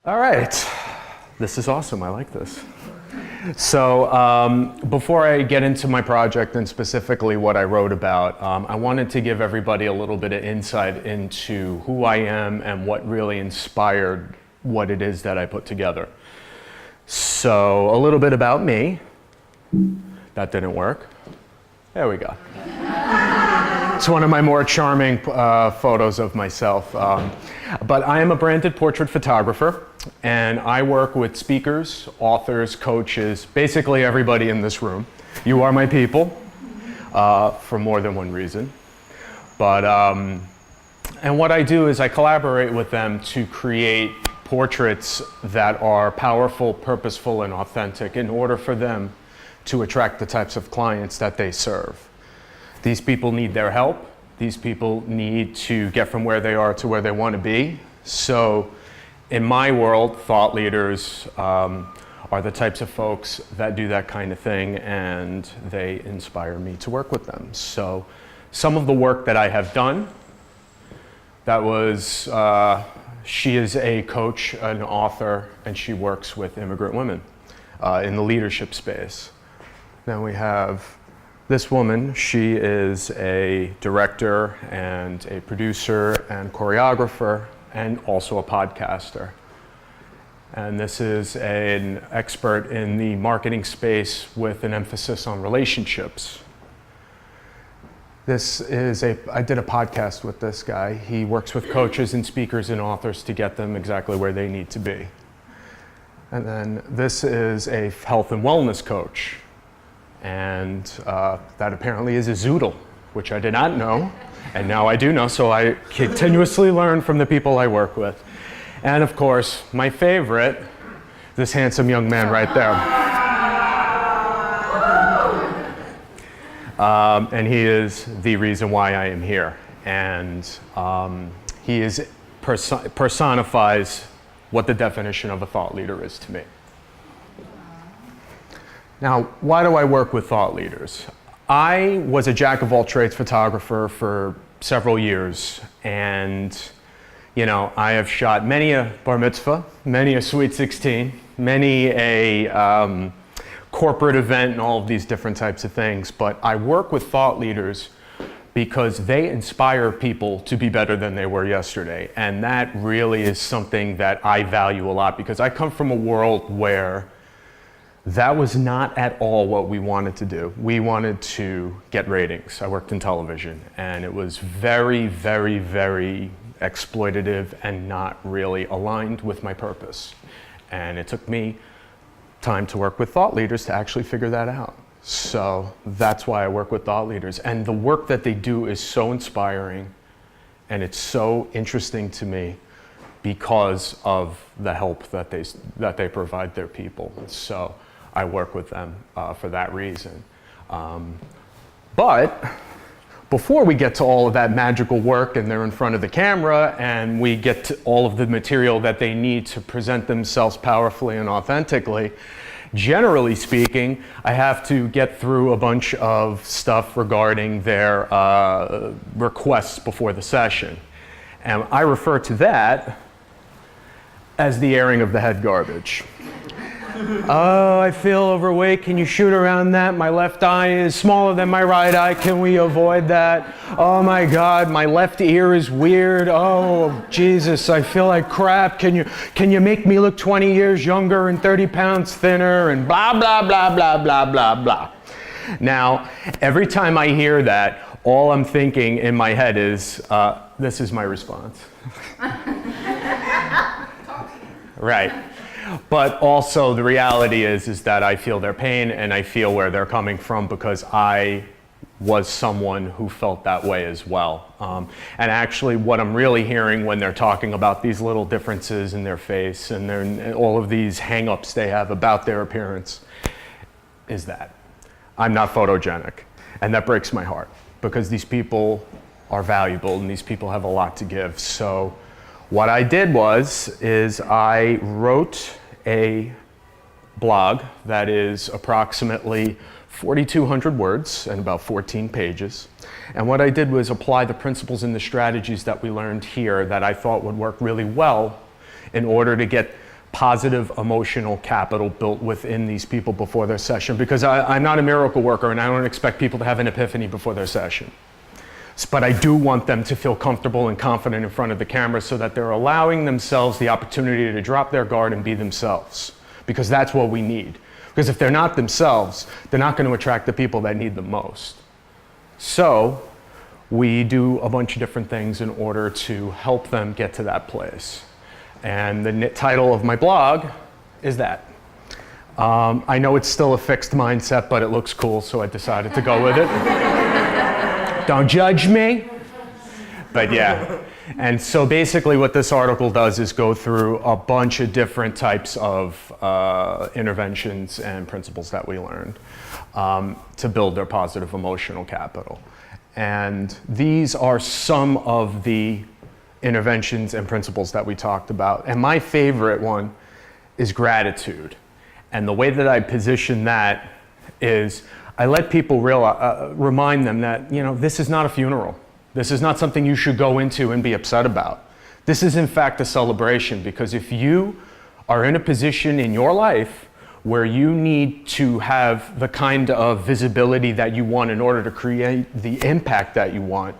All right, this is awesome. I like this. So before I get into my project and specifically what I wrote about, I wanted to give everybody a little bit of insight into who I am and what really inspired what it is that I put together. So a little bit about me. That didn't work. There we go. It's one of my more charming photos of myself. But I am a branded portrait photographer, and I work with speakers, authors, coaches, basically everybody in this room. You are my people, for more than one reason. But, and what I do is I collaborate with them to create portraits that are powerful, purposeful, and authentic in order for them to attract the types of clients that they serve. These people need their help. These people need to get from where they are to where they want to be. So in my world, thought leaders are the types of folks that do that kind of thing, and they inspire me to work with them. So some of the work that I have done, that was, she is a coach, an author, and she works with immigrant women in the leadership space. Then we have this woman. She is a director and a producer and choreographer and also a podcaster. And this is an expert in the marketing space with an emphasis on relationships. This is I did a podcast with this guy. He works with coaches and speakers and authors to get them exactly where they need to be. And then this is a health and wellness coach. And that apparently is a zoodle, which I did not know, and now I do know, so I continuously learn from the people I work with. And of course, my favorite, this handsome young man right there. And he is the reason why I am here. And he personifies what the definition of a thought leader is to me. Now, why do I work with thought leaders? I was a jack-of-all-trades photographer for several years, and you know, I have shot many a bar mitzvah, many a sweet 16, many a corporate event, and all of these different types of things. But I work with thought leaders because they inspire people to be better than they were yesterday, and that really is something that I value a lot, because I come from a world where that was not at all what we wanted to do. We wanted to get ratings. I worked in television, and it was very, very, very exploitative and not really aligned with my purpose. And it took me time to work with thought leaders to actually figure that out. So that's why I work with thought leaders. And the work that they do is so inspiring, and it's so interesting to me because of the help that they provide their people. So I work with them for that reason. But before we get to all of that magical work and they're in front of the camera and we get to all of the material that they need to present themselves powerfully and authentically, generally speaking, I have to get through a bunch of stuff regarding their requests before the session. And I refer to that as the airing of the head garbage. Oh, I feel overweight. Can you shoot around that? My left eye is smaller than my right eye. Can we avoid that? Oh my God, my left ear is weird. Oh, Jesus, I feel like crap. Can you make me look 20 years younger and 30 pounds thinner and blah, blah, blah, blah, blah, blah, blah. Now, every time I hear that, all I'm thinking in my head is, this is my response. Right. But also the reality is that I feel their pain and I feel where they're coming from, because I was someone who felt that way as well. And actually what I'm really hearing when they're talking about these little differences in their face and all of these hang-ups they have about their appearance is that I'm not photogenic. And that breaks my heart, because these people are valuable and these people have a lot to give. So what I did is I wrote a blog that is approximately 4,200 words and about 14 pages. And what I did was apply the principles and the strategies that we learned here that I thought would work really well in order to get positive emotional capital built within these people before their session, because I'm not a miracle worker and I don't expect people to have an epiphany before their session. But I do want them to feel comfortable and confident in front of the camera so that they're allowing themselves the opportunity to drop their guard and be themselves, because that's what we need. Because if they're not themselves, they're not going to attract the people that need them most. So we do a bunch of different things in order to help them get to that place. And the title of my blog is that. I know it's still a fixed mindset, but it looks cool, so I decided to go with it. Don't judge me. But yeah. And so basically what this article does is go through a bunch of different types of interventions and principles that we learned to build their positive emotional capital. And these are some of the interventions and principles that we talked about. And my favorite one is gratitude. And the way that I position that is I let people remind them that, you know, this is not a funeral. This is not something you should go into and be upset about. This is in fact a celebration, because if you are in a position in your life where you need to have the kind of visibility that you want in order to create the impact that you want,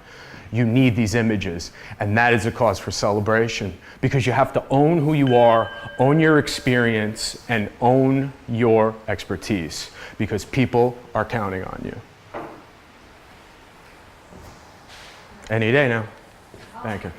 you need these images. And that is a cause for celebration, because you have to own who you are, own your experience, and own your expertise, because people are counting on you. Any day now. Thank you.